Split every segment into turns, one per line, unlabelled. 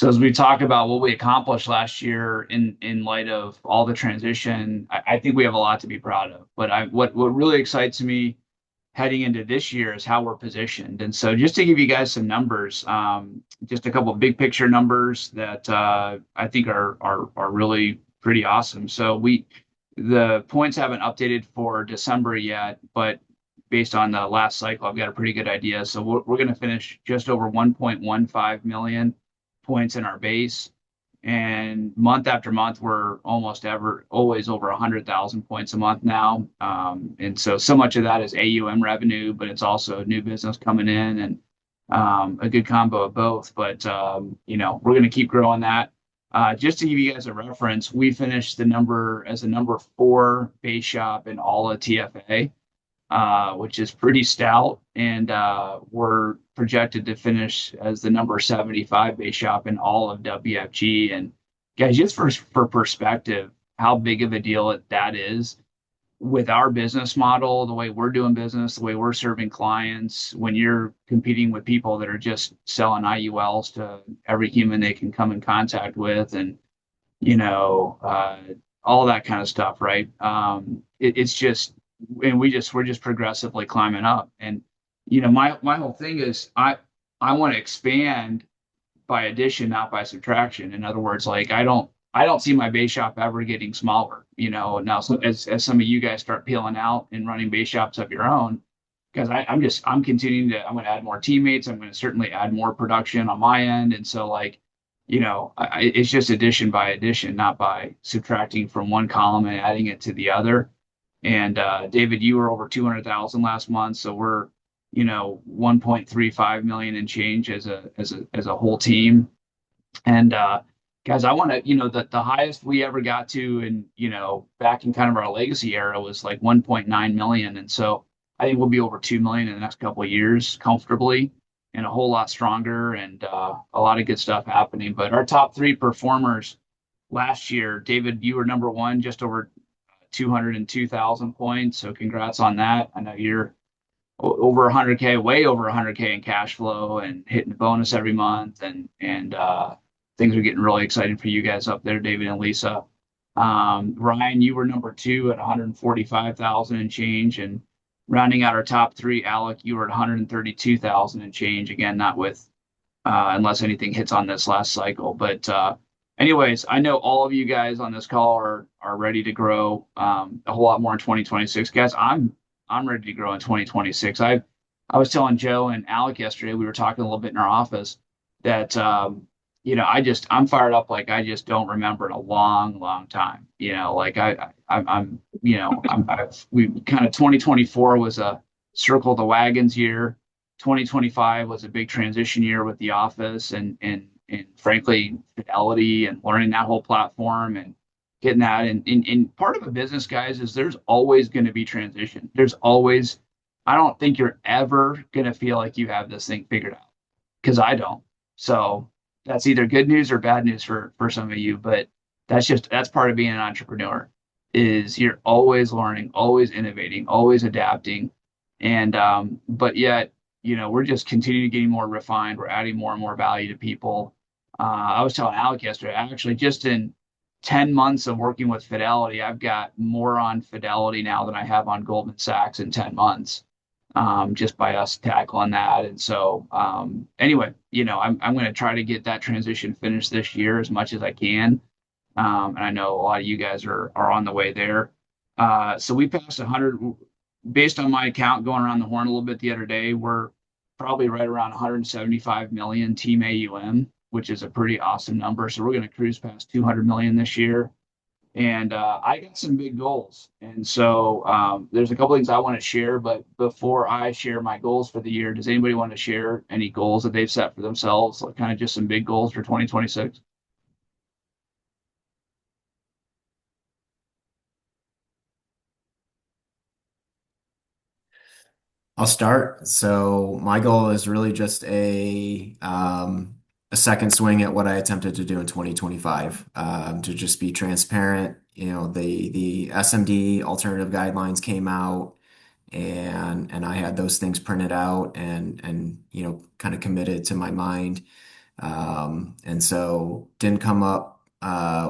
So as we talk about what we accomplished last year in light of all the transition, I think we have a lot to be proud of. But what really excites me heading into this year is how we're positioned. And so just to give you guys some numbers, just a couple of big picture numbers that I think are really pretty awesome. So the points haven't updated for December yet, but based on the last cycle, I've got a pretty good idea. So we're going to finish just over 1.15 million points in our base. And month after month, we're always over 100,000 points a month now. And so much of that is AUM revenue, but it's also new business coming in and a good combo of both. But we're going to keep growing that. Just to give you guys a reference, we finished the number as a number four base shop in all of TFA, which is pretty stout. And we're projected to finish as the number 75 base shop in all of WFG. And guys, just for perspective, how big of a deal that is with our business model, the way we're doing business, the way we're serving clients, when you're competing with people that are just selling IULs to every human they can come in contact with, and you know, uh, all that kind of stuff, right? It's just, and we're just progressively climbing up. And my whole thing is I want to expand by addition, not by subtraction. In other words, like I don't see my base shop ever getting smaller. Now so as some of you guys start peeling out and running base shops of your own, because I'm continuing to I'm going to add more teammates. I'm going to certainly add more production on my end, and so like it's just addition by addition, not by subtracting from one column and adding it to the other. And David, you were over 200,000 last month, so we're 1.35 million and change as a whole team. And guys, I want to, the highest we ever got to, and back in kind of our legacy era was like 1.9 million. And so I think we'll be over 2 million in the next couple of years comfortably, and a whole lot stronger, and a lot of good stuff happening. But our top three performers last year, David, you were number one, just over 202,000 points. So congrats on that. I know you're over 100K, way over 100K in cash flow, and hitting the bonus every month, and things are getting really exciting for you guys up there, David and Lisa. Ryan, you were number two at 145,000 and change, and rounding out our top three, Alec, you were at 132,000 and change. Again, not with unless anything hits on this last cycle, but anyways, I know all of you guys on this call are ready to grow a whole lot more in 2026, guys. I'm ready to grow in 2026. I was telling Joe and Alec yesterday, we were talking a little bit in our office, that I'm fired up like I just don't remember in a long, long time. Like I'm we kind of 2024 was a circle the wagons year. 2025 was a big transition year with the office, and frankly Fidelity, and learning that whole platform and getting that. And part of a business, guys, is there's always going to be transition. There's always, I don't think you're ever going to feel like you have this thing figured out, because I don't. So that's either good news or bad news for some of you, but that's part of being an entrepreneur, is you're always learning, always innovating, always adapting. And but yet, we're just continuing getting more refined. We're adding more and more value to people. I was telling Alec yesterday, actually, just in 10 months of working with Fidelity, I've got more on Fidelity now than I have on Goldman Sachs in 10 months, just by us tackling that. And so, anyway, I'm going to try to get that transition finished this year as much as I can. And I know a lot of you guys are on the way there. So we passed 100, based on my account going around the horn a little bit the other day. We're probably right around 175 million team AUM, which is a pretty awesome number. So we're going to cruise past 200 million this year. And I got some big goals. And so there's a couple things I want to share. But before I share my goals for the year, does anybody want to share any goals that they've set for themselves, like kind of just some big goals for 2026?
I'll start. So my goal is really just a second swing at what I attempted to do in 2025. To just be transparent. The SMD alternative guidelines came out, and I had those things printed out and kind of committed to my mind. And so didn't come up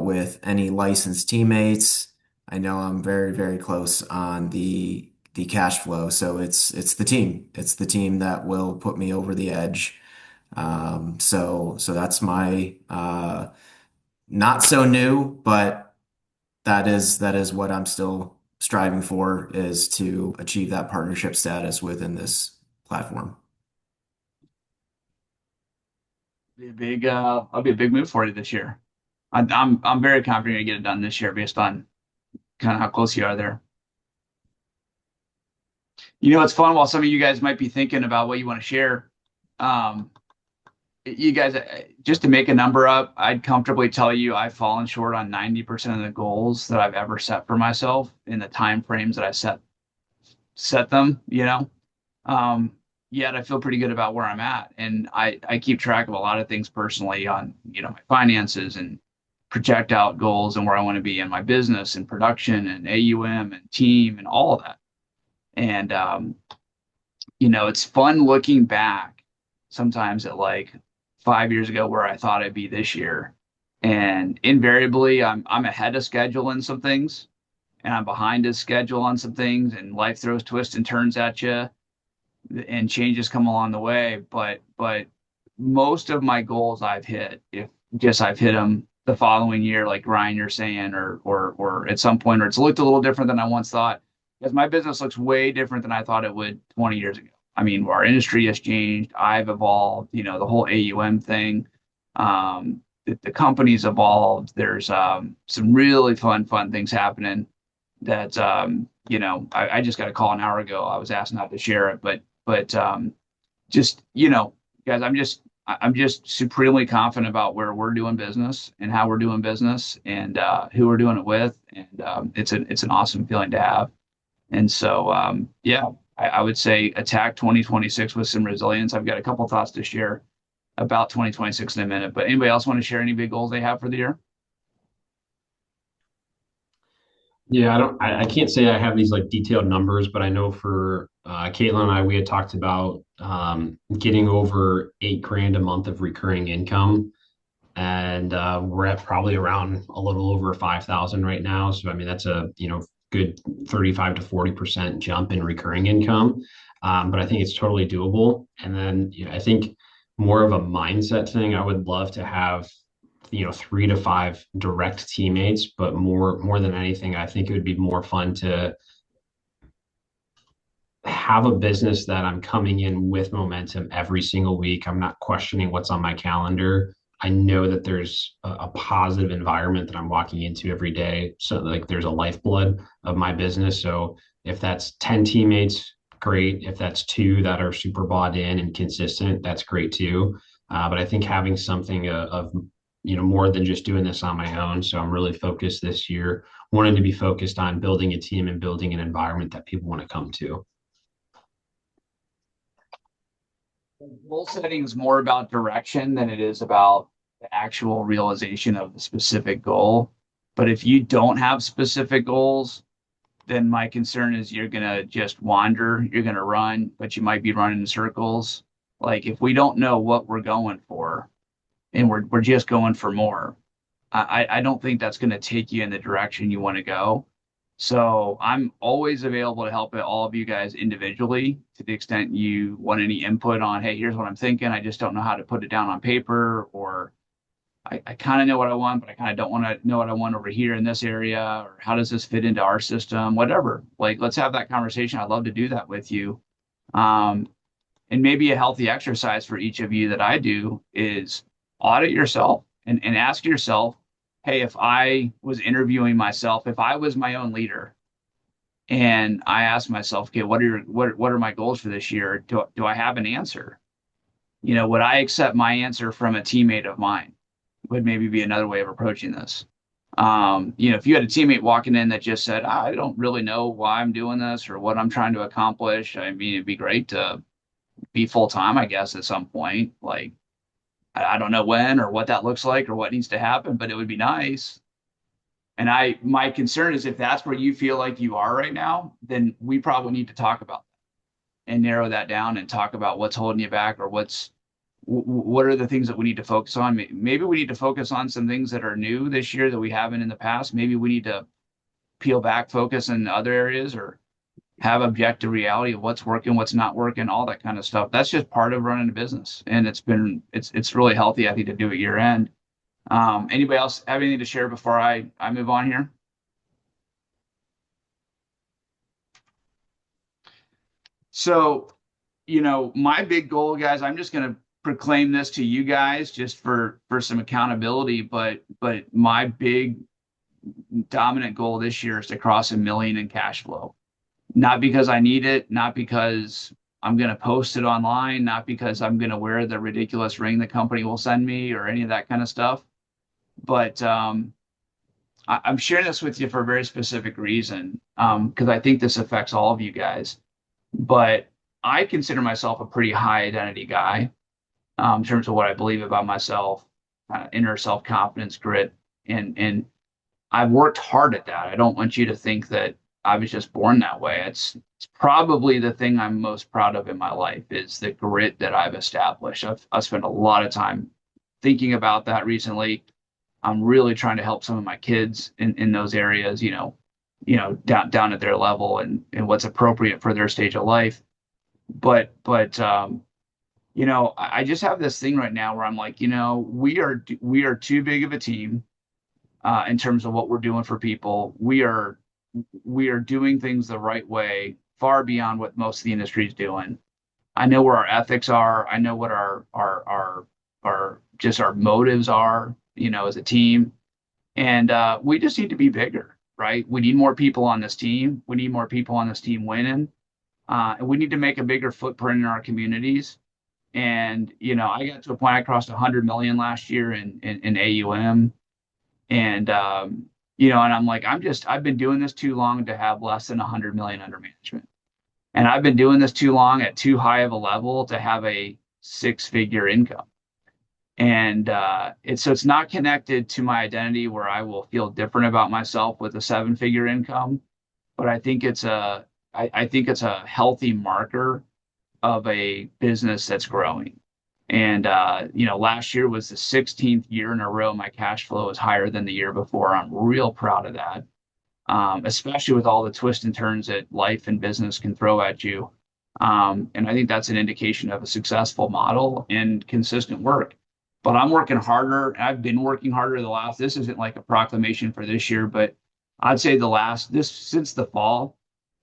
with any licensed teammates. I know I'm very, very close on the cash flow. So it's the team. It's the team that will put me over the edge. So that's my not so new, but that is what I'm still striving for is to achieve that partnership status within this platform.
That'll be a big move for you this year. I'm very confident you get it done this year based on kind of how close you are there. It's fun while some of you guys might be thinking about what you want to share. Um, you guys, just to make a number up, I'd comfortably tell you I've fallen short on 90% of the goals that I've ever set for myself in the time frames that I set them. Um, Yet I feel pretty good about where I'm at. And I keep track of a lot of things personally on, my finances and project out goals and where I want to be in my business and production and AUM and team and all of that. And it's fun looking back sometimes at like 5 years ago where I thought I'd be this year. And invariably I'm ahead of schedule in some things and I'm behind his schedule on some things and life throws twists and turns at you and changes come along the way. But most of my goals I've hit, if just I've hit them the following year, like Ryan, you're saying, or at some point, or it's looked a little different than I once thought. Because my business looks way different than I thought it would 20 years ago. I mean, our industry has changed. I've evolved. The whole AUM thing. The company's evolved. There's some really fun things happening. That I just got a call an hour ago. I was asked not to share it, but just guys, I'm just supremely confident about where we're doing business and how we're doing business and who we're doing it with, and it's an awesome feeling to have. And so yeah, I would say attack 2026 with some resilience. I've got a couple thoughts to share about 2026 in a minute, but anybody else want to share any big goals they have for the year?
Yeah, I can't say I have these like detailed numbers, but I know for Caitlin and I, we had talked about getting over 8 grand a month of recurring income. And we're at probably around a little over 5,000 right now. So, I mean, that's a, good 35 to 40% jump in recurring income. But I think it's totally doable. And then, I think more of a mindset thing. I would love to have 3 to 5 direct teammates, but more than anything, I think it would be more fun to have a business that I'm coming in with momentum every single week. I'm not questioning what's on my calendar. I know that there's a positive environment that I'm walking into every day. So like there's a lifeblood of my business. So if that's 10 teammates, great. If that's two that are super bought in and consistent, that's great too. But I think having something of more than just doing this on my own. So I'm really focused this year, wanting to be focused on building a team and building an environment that people want to come to.
Goal setting is more about direction than it is about the actual realization of the specific goal. But if you don't have specific goals, then my concern is you're gonna just wander, you're gonna run, but you might be running in circles. Like if we don't know what we're going for and we're just going for more, I don't think that's gonna take you in the direction you want to go. So I'm always available to help all of you guys individually to the extent you want any input on, hey, here's what I'm thinking. I just don't know how to put it down on paper, or I kind of know what I want, but I kind of don't want to know what I want over here in this area, or how does this fit into our system, whatever. Like, let's have that conversation. I'd love to do that with you. Um, and maybe a healthy exercise for each of you that I do is audit yourself and ask yourself, hey, if I was interviewing myself, if I was my own leader, and I asked myself, okay, what are my goals for this year? Do I have an answer? Would I accept my answer from a teammate of mine? Would maybe be another way of approaching this. If you had a teammate walking in that just said, I don't really know why I'm doing this or what I'm trying to accomplish. I mean, it'd be great to be full time, I guess, at some point. Like, I don't know when or what that looks like or what needs to happen, but it would be nice. And my concern is if that's where you feel like you are right now, then we probably need to talk about that and narrow that down and talk about what's holding you back or what are the things that we need to focus on? Maybe we need to focus on some things that are new this year that we haven't in the past. Maybe we need to peel back, focus in other areas, or have objective reality of what's working, what's not working, all that kind of stuff. That's just part of running a business, and it's really healthy, I think, to do at year end. Anybody else have anything to share before I move on here? So, my big goal, guys, I'm just going to proclaim this to you guys just for some accountability, but my big dominant goal this year is to cross 1 million in cash flow. Not because I need it, not because I'm going to post it online, not because I'm going to wear the ridiculous ring the company will send me or any of that kind of stuff. But I'm sharing this with you for a very specific reason, because I think this affects all of you guys. But I consider myself a pretty high identity guy, in terms of what I believe about myself, inner self confidence, grit, and I've worked hard at that. I don't want you to think that I was just born that way. It's probably the thing I'm most proud of in my life is the grit that I've established. I've spent a lot of time thinking about that recently. I'm really trying to help some of my kids in those areas, down at their level and what's appropriate for their stage of life. But I just have this thing right now where I'm like, we are too big of a team, in terms of what we're doing for people. We are doing things the right way, far beyond what most of the industry is doing. I know where our ethics are. I know what our just our motives are, as a team. And we just need to be bigger, right? We need more people on this team. We need more people on this team winning. And we need to make a bigger footprint in our communities. And, I got to a point I crossed 100 million last year in AUM. And, and I'm like, I've been doing this too long to have less than 100 million under management. And I've been doing this too long at too high of a level to have a six-figure income. And it's not connected to my identity where I will feel different about myself with a seven-figure income, but I think it's a healthy marker of a business that's growing. And last year was the 16th year in a row my cash flow is higher than the year before. I'm real proud of that, especially with all the twists and turns that life and business can throw at you. And I think that's an indication of a successful model and consistent work. But I'm working harder, and I've been working harder this isn't like a proclamation for this year, but I'd say since the fall,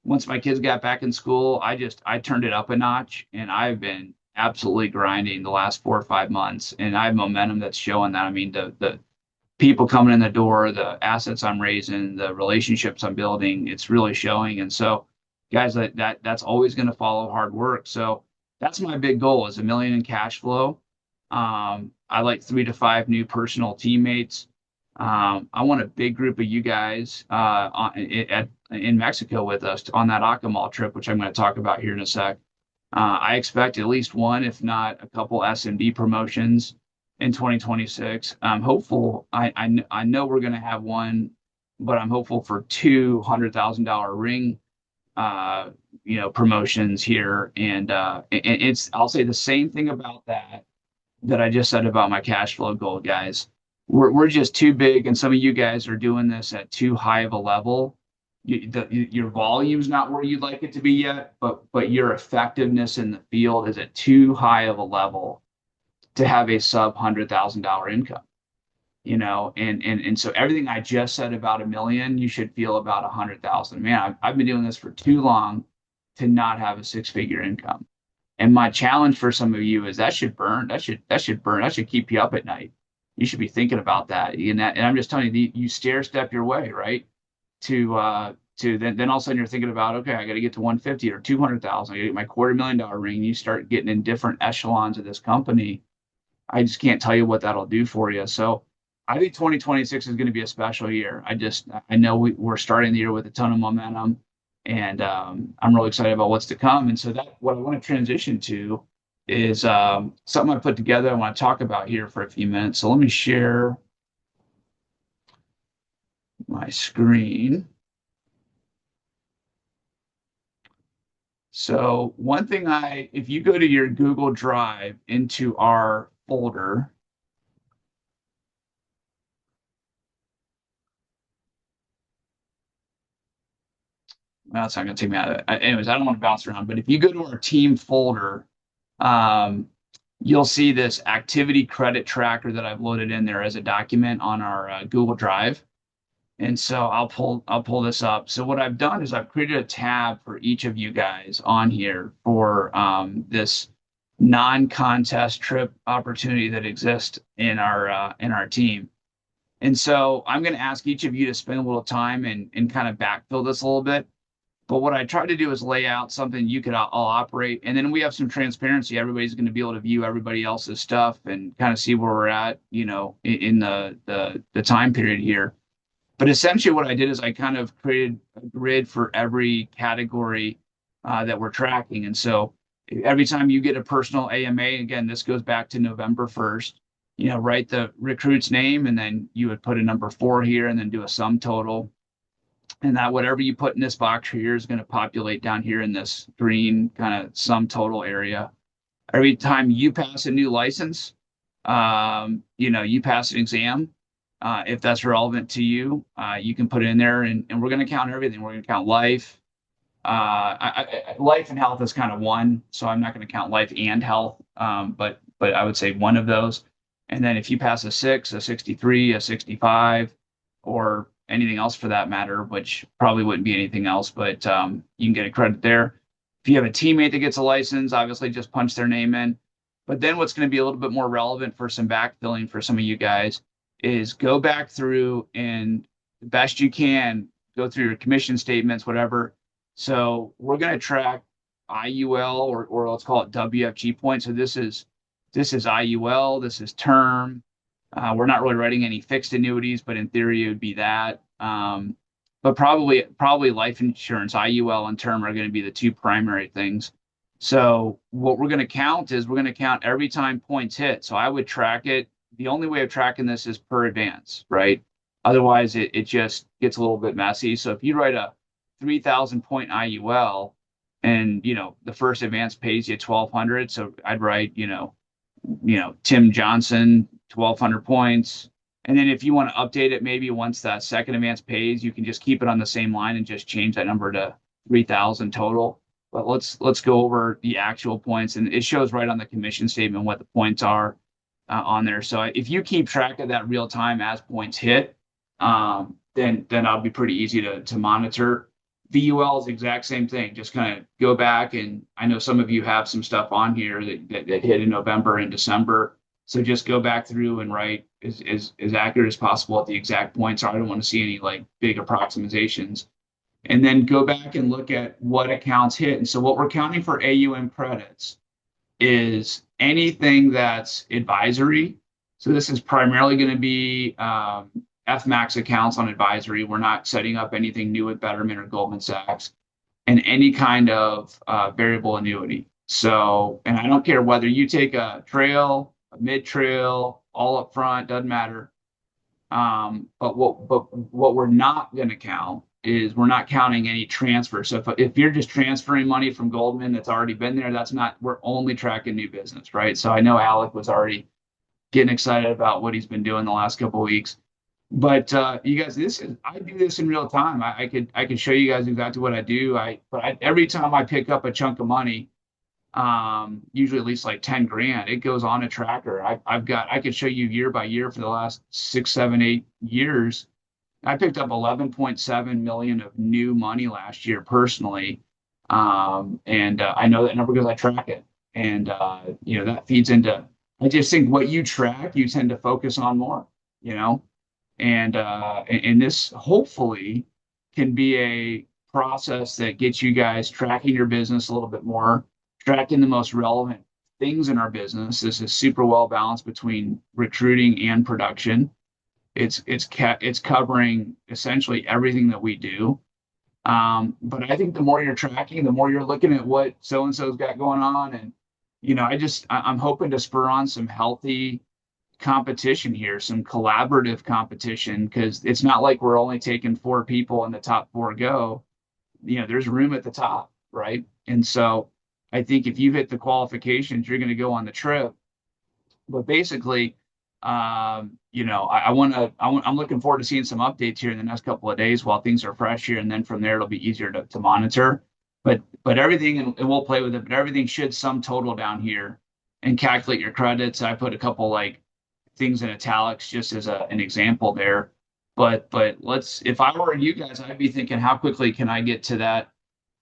once my kids got back in school, I turned it up a notch, and I've been absolutely grinding the last 4 or 5 months, and I have momentum that's showing that. I mean, the people coming in the door, the assets I'm raising, the relationships I'm building, it's really showing. And so, guys, that's always going to follow hard work. So that's my big goal is 1 million in cash flow. I like 3 to 5 new personal teammates. I want a big group of you guys in Mexico with us on that Akamal trip, which I'm going to talk about here in a sec. I expect at least one, if not a couple SMD promotions in 2026. I'm hopeful. I know we're going to have one, but I'm hopeful for $200,000 ring, promotions here. And I'll say the same thing about that I just said about my cash flow goal, guys. We're just too big, and some of you guys are doing this at too high of a level. Your volume's not where you'd like it to be yet, but your effectiveness in the field is at too high of a level to have a sub $100,000 income. And so everything I just said about 1 million, you should feel about 100,000. Man, I've been doing this for too long to not have a six-figure income. And my challenge for some of you is that should burn. That should burn. That should keep you up at night. You should be thinking about that. And I'm just telling you, you stair step your way, right? To then all of a sudden you're thinking about, okay, I got to get to 150 or 200,000. I got to get my $250,000 ring. You start getting in different echelons of this company. I just can't tell you what that'll do for you. So I think 2026 is going to be a special year. I know we're starting the year with a ton of momentum, and I'm really excited about what's to come. And so that what I want to transition to is something I put together I want to talk about here for a few minutes. So let me share my screen. So one thing if you go to your Google Drive into our folder, well, that's not going to take me out of it. Anyways, I don't want to bounce around, but if you go to our team folder, um, you'll see this activity credit tracker that I've loaded in there as a document on our Google Drive. And so I'll pull this up. So what I've done is I've created a tab for each of you guys on here for this non-contest trip opportunity that exists in our team. And so I'm going to ask each of you to spend a little time and kind of backfill this a little bit. But what I try to do is lay out something you could all operate, and then we have some transparency. Everybody's going to be able to view everybody else's stuff and kind of see where we're at, in the time period here. But essentially, what I did is I kind of created a grid for every category that we're tracking. And so every time you get a personal AMA, again, this goes back to November 1st, write the recruit's name, and then you would put a number 4 here and then do a sum total. And that whatever you put in this box here is going to populate down here in this green kind of sum total area. Every time you pass a new license, you pass an exam. If that's relevant to you, you can put it in there, and we're going to count everything. We're going to count life. Life and health is kind of one, so I'm not going to count life and health, but I would say one of those. And then if you pass a 6, a 63, a 65, or anything else for that matter, which probably wouldn't be anything else, but you can get a credit there. If you have a teammate that gets a license, obviously just punch their name in. But then what's going to be a little bit more relevant for some backfilling for some of you guys is go back through and the best you can go through your commission statements, whatever. So we're going to track IUL or let's call it WFG points. So this is IUL, this is term. We're not really writing any fixed annuities, but in theory it would be that. But probably life insurance, IUL and term are going to be the two primary things. So what we're going to count is we're going to count every time points hit. So I would track it. The only way of tracking this is per advance, right? Otherwise, it just gets a little bit messy. So if you write a 3,000 point IUL and, the first advance pays you 1,200. So I'd write, Tim Johnson, 1,200 points. And then if you want to update it, maybe once that second advance pays, you can just keep it on the same line and just change that number to 3,000 total. But let's go over the actual points, and it shows right on the commission statement what the points are on there. So if you keep track of that real time as points hit, then that'll be pretty easy to monitor. VUL is the exact same thing. Just kind of go back, and I know some of you have some stuff on here that hit in November and December. So just go back through and write as accurate as possible at the exact points. I don't want to see any like big approximations. And then go back and look at what accounts hit. And so what we're counting for AUM credits is anything that's advisory. So this is primarily going to be FMAX accounts on advisory. We're not setting up anything new with Betterment or Goldman Sachs, and any kind of variable annuity. So, and I don't care whether you take a trail, a mid trail, all up front, doesn't matter. But what we're not going to count is we're not counting any transfer. So if you're just transferring money from Goldman that's already been there, we're only tracking new business, right? So I know Alec was already getting excited about what he's been doing the last couple of weeks. But you guys, I do this in real time. I could show you guys exactly what I do. Every time I pick up a chunk of money, usually at least like 10 grand, it goes on a tracker. I could show you year by year for the last 6, 7, 8 years. I picked up 11.7 million of new money last year personally. And I know that number because I track it. And, that feeds into, I just think what you track, you tend to focus on more, and this hopefully can be a process that gets you guys tracking your business a little bit more, tracking the most relevant things in our business. This is super well balanced between recruiting and production. It's covering essentially everything that we do. But I think the more you're tracking, the more you're looking at what so-and-so's got going on. And, I'm hoping to spur on some healthy competition here, some collaborative competition, because it's not like we're only taking 4 people and the top 4 go. There's room at the top, right? And so I think if you hit the qualifications, you're going to go on the trip. But basically, I'm looking forward to seeing some updates here in the next couple of days while things are fresh here, and then from there it'll be easier to monitor. But everything, and we'll play with it. But everything should sum total down here and calculate your credits. I put a couple like things in italics just as an example there. But if I were you guys, I'd be thinking, how quickly can I get to that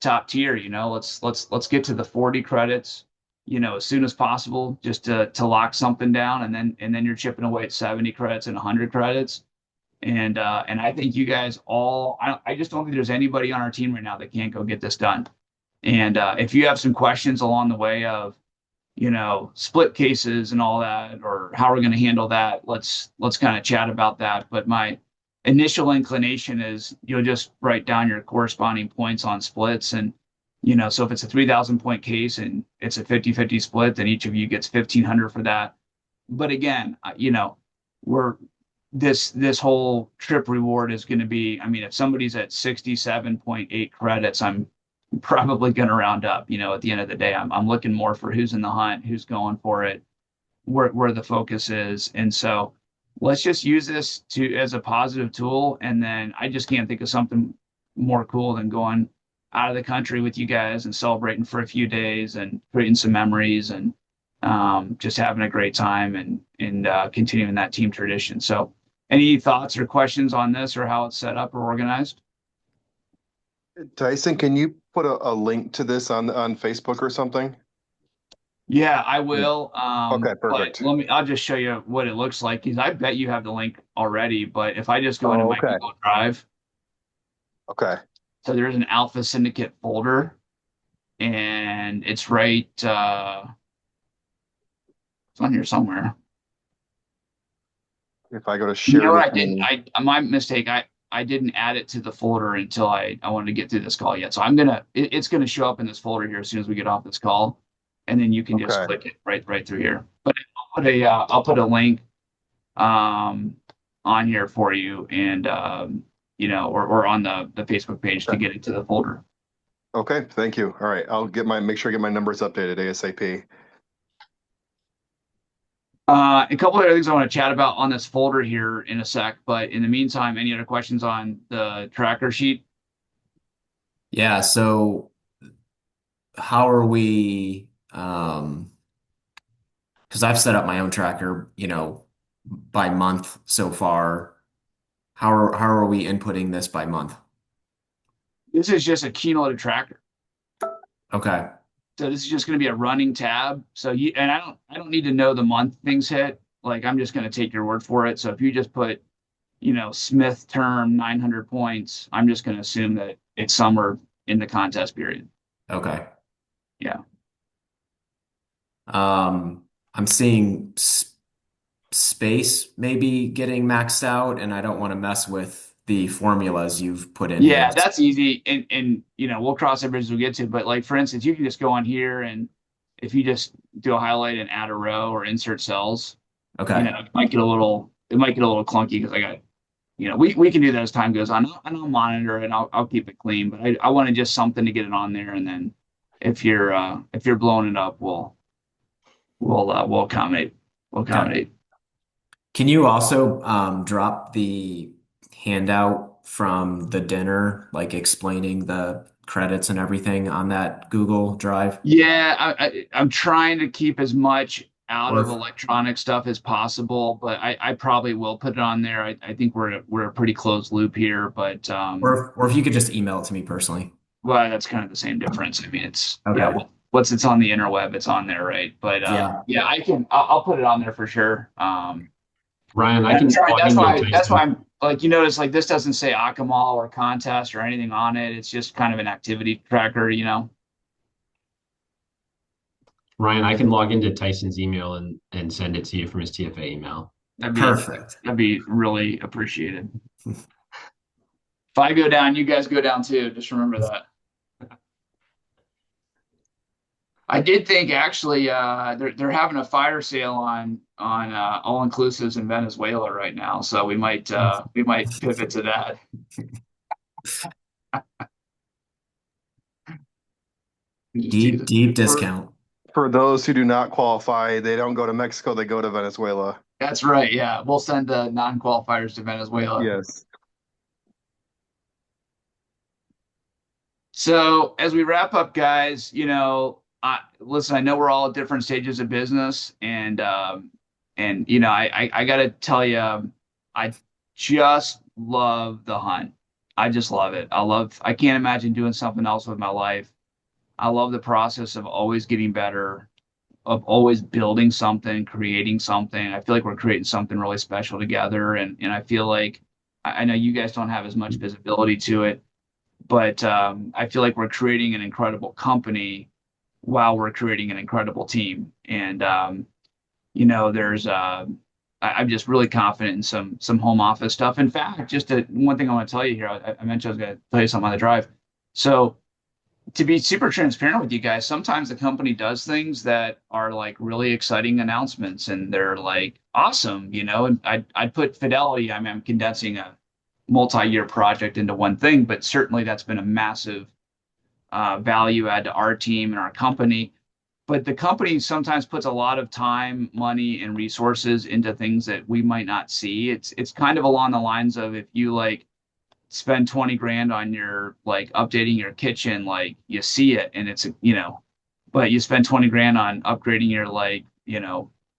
top tier? Let's get to the 40 credits, as soon as possible, just to lock something down, and then you're chipping away at 70 credits and 100 credits. And I think you guys all, I just don't think there's anybody on our team right now that can't go get this done. And if you have some questions along the way of, split cases and all that, or how we're going to handle that, let's kind of chat about that. But my initial inclination is you'll just write down your corresponding points on splits. And, so if it's a 3,000 point case and it's a 50-50 split, then each of you gets 1,500 for that. But again, we're, this whole trip reward is going to be, I mean, if somebody's at 67.8 credits, I'm probably going to round up. At the end of the day, I'm looking more for who's in the hunt, who's going for it, where the focus is. And so let's just use this as a positive tool. And then I just can't think of something more cool than going out of the country with you guys and celebrating for a few days and creating some memories and just having a great time and continuing that team tradition. So any thoughts or questions on this or how it's set up or organized?
Tyson, can you put a link to this on Facebook or something?
Yeah, I will.
Okay, perfect.
But I'll just show you what it looks like, because I bet you have the link already. But if I just go into my
okay.
Google Drive,
Okay.
so there's an Alpha Syndicate folder, and it's right, it's on here somewhere.
If I go to share,
what I didn't, my mistake, I didn't add it to the folder until I wanted to get through this call yet. So it's gonna show up in this folder here as soon as we get off this call, and then you can just click it right through here. But I'll put a link on here for you, and or on the Facebook page to get into the folder.
Okay, thank you. All right, I'll make sure I get my numbers updated ASAP.
A couple of other things I want to chat about on this folder here in a sec, but in the meantime, any other questions on the tracker sheet?
Yeah, so how are we, because I've set up my own tracker, by month so far. How are we inputting this by month?
This is just a cumulative tracker.
Okay.
So this is just going to be a running tab. So I don't need to know the month things hit. Like, I'm just going to take your word for it. So if you just put, Smith term 900 points, I'm just going to assume that it's somewhere in the contest period.
Okay.
Yeah.
I'm seeing space maybe getting maxed out, and I don't want to mess with the formulas you've put in
Yeah,
here.
that's easy. And we'll cross that bridge as we get to it. But like, for instance, you can just go on here, and if you just do a highlight and add a row or insert cells,
Okay.
it might get a little clunky because I got, we can do that as time goes on. And I'll monitor it and I'll keep it clean. But I wanted just something to get it on there. And then if you're blowing it up, we'll accommodate. We'll accommodate.
Can you also drop the handout from the dinner, like explaining the credits and everything on that Google Drive?
Yeah, I'm trying to keep as much out of
Or-
electronic stuff as possible, but I probably will put it on there. I think we're a pretty closed loop here, but
Or if you could just email it to me personally.
well, that's kind of the same difference. I mean, it's
Okay.
yeah, once it's on the interweb, it's on there, right? But
Yeah.
I'll put it on there for sure.
Ryan, I can
That's why I'm like, you notice, like, this doesn't say Akamal or contest or anything on it. It's just kind of an activity tracker,
Ryan, I can log into Tyson's email and send it to you from his TFA email.
Perfect.
That'd be really appreciated. If I go down, you guys go down too. Just remember that. I did think actually they're having a fire sale on all inclusives in Venezuela right now, so we might pivot to that.
Deep, deep
For
discount.
for those who do not qualify, they don't go to Mexico, they go to Venezuela.
That's right. Yeah, we'll send the non-qualifiers to Venezuela.
Yes.
So as we wrap up, guys, listen, I know we're all at different stages of business, and I got to tell you, I just love the hunt. I just love it. I can't imagine doing something else with my life. I love the process of always getting better, of always building something, creating something. I feel like we're creating something really special together, and I feel like I know you guys don't have as much visibility to it, but I feel like we're creating an incredible company while we're creating an incredible team. And there's I'm just really confident in some home office stuff. In fact, one thing I want to tell you here, I mentioned I was going to tell you something on the drive. So to be super transparent with you guys, sometimes the company does things that are like really exciting announcements and they're like awesome, and I'd put Fidelity. I mean, I'm condensing a multi-year project into one thing, but certainly that's been a massive value add to our team and our company. But the company sometimes puts a lot of time, money, and resources into things that we might not see. It's kind of along the lines of if you like spend 20 grand on your like updating your kitchen, like you see it and but you spend 20 grand on upgrading your like,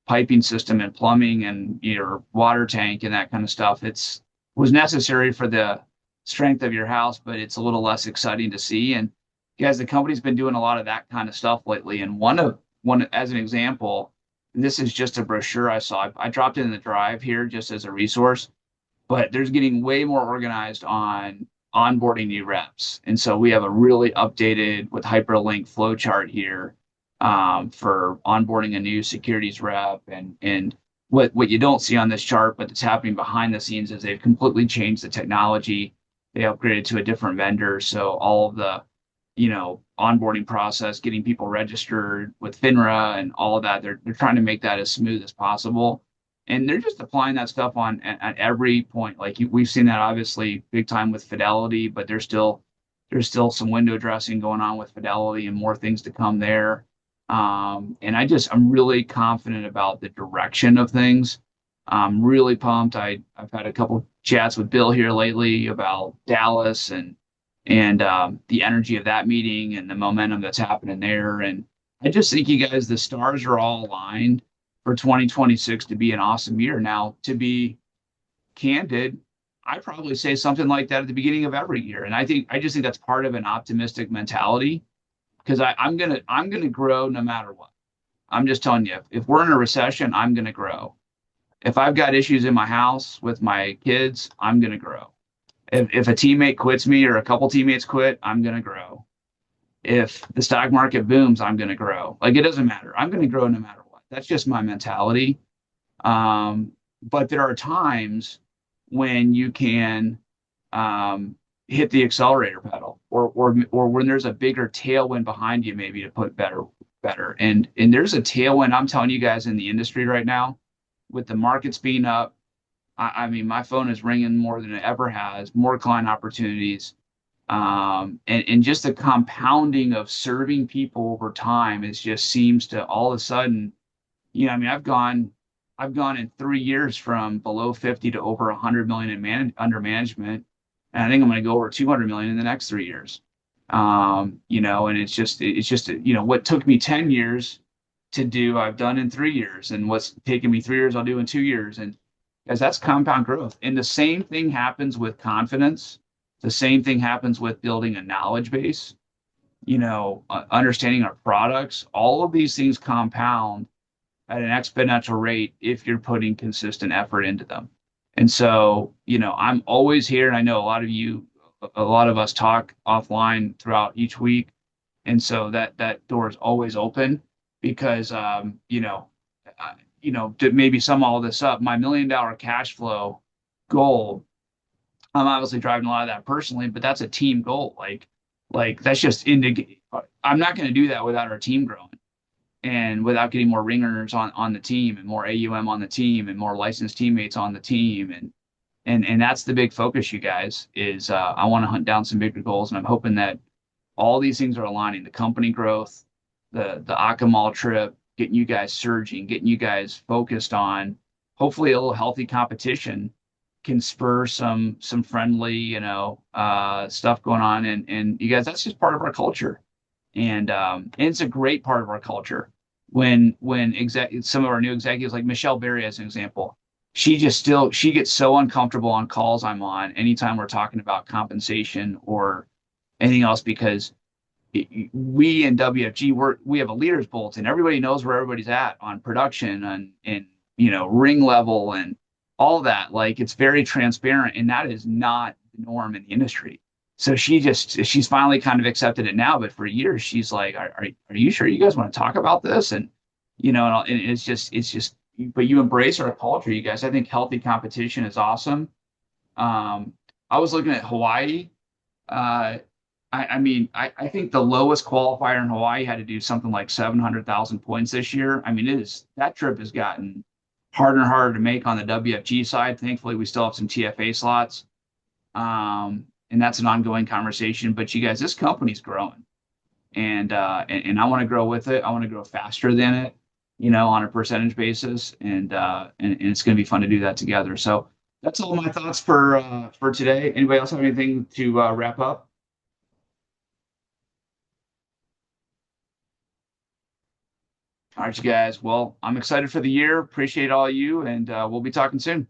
piping system and plumbing and your water tank and that kind of stuff. It's was necessary for the strength of your house, but it's a little less exciting to see. And guys, the company's been doing a lot of that kind of stuff lately. And one as an example, and this is just a brochure I saw. I dropped it in the drive here just as a resource, but there's getting way more organized on onboarding new reps. And so we have a really updated with hyperlink flow chart here for onboarding a new securities rep. And what you don't see on this chart, but it's happening behind the scenes is they've completely changed the technology. They upgraded to a different vendor. So all of the, onboarding process, getting people registered with FINRA and all of that, they're trying to make that as smooth as possible. And they're just applying that stuff on at every point. Like we've seen that obviously big time with Fidelity, but there's still some window dressing going on with Fidelity and more things to come there. And I'm really confident about the direction of things. I'm really pumped. I've had a couple chats with Bill here lately about Dallas and the energy of that meeting and the momentum that's happening there. And I just think you guys, the stars are all aligned for 2026 to be an awesome year. Now, to be candid, I probably say something like that at the beginning of every year. And I just think that's part of an optimistic mentality because I'm gonna grow no matter what. I'm just telling you, if we're in a recession, I'm gonna grow. If I've got issues in my house with my kids, I'm gonna grow. If a teammate quits me or a couple teammates quit, I'm gonna grow. If the stock market booms, I'm gonna grow. Like it doesn't matter. I'm gonna grow no matter what. That's just my mentality. But there are times when you can hit the accelerator pedal or when there's a bigger tailwind behind you, maybe to put better. And there's a tailwind, I'm telling you guys, in the industry right now, with the markets being up. I mean, my phone is ringing more than it ever has, more client opportunities. And just the compounding of serving people over time, it just seems to all of a sudden, I mean, I've gone in 3 years from below 50 to over 100 million under management. And I think I'm going to go over 200 million in the next 3 years. And it's just, what took me 10 years to do, I've done in 3 years, and what's taken me 3 years, I'll do in 2 years. And as that's compound growth. And the same thing happens with confidence. The same thing happens with building a knowledge base, understanding our products. All of these things compound at an exponential rate if you're putting consistent effort into them. And so, I'm always here, and I know a lot of us talk offline throughout each week. And so that door is always open because, to maybe sum all this up, my $1 million cash flow goal, I'm obviously driving a lot of that personally, but that's a team goal. Like that's just I'm not going to do that without our team growing and without getting more ringers on the team and more AUM on the team and more licensed teammates on the team. And that's the big focus, you guys, is I want to hunt down some bigger goals. And I'm hoping that all these things are aligning. The company growth, the Akamal trip, getting you guys surging, getting you guys focused on hopefully a little healthy competition can spur some friendly, stuff going on. And you guys, that's just part of our culture. And it's a great part of our culture when some of our new executives like Michelle Berry as an example, she gets so uncomfortable on calls I'm on anytime we're talking about compensation or anything else because we in WFG we have a leaders bulletin. Everybody knows where everybody's at on production and ring level and all that. Like it's very transparent, and that is not the norm in the industry. So she's finally kind of accepted it now, but for years she's like, are you sure you guys want to talk about this? And and it's just but you embrace our culture, you guys. I think healthy competition is awesome. I was looking at Hawaii. I think the lowest qualifier in Hawaii had to do something like 700,000 points this year. I mean, that trip has gotten harder and harder to make on the WFG side. Thankfully, we still have some TFA slots. And that's an ongoing conversation. But you guys, this company's growing, and I want to grow with it. I want to grow faster than it, on a percentage basis, and it's going to be fun to do that together. So that's all my thoughts for today. Anybody else have anything to wrap up? All right, you guys. Well, I'm excited for the year. Appreciate all you, and we'll be talking soon.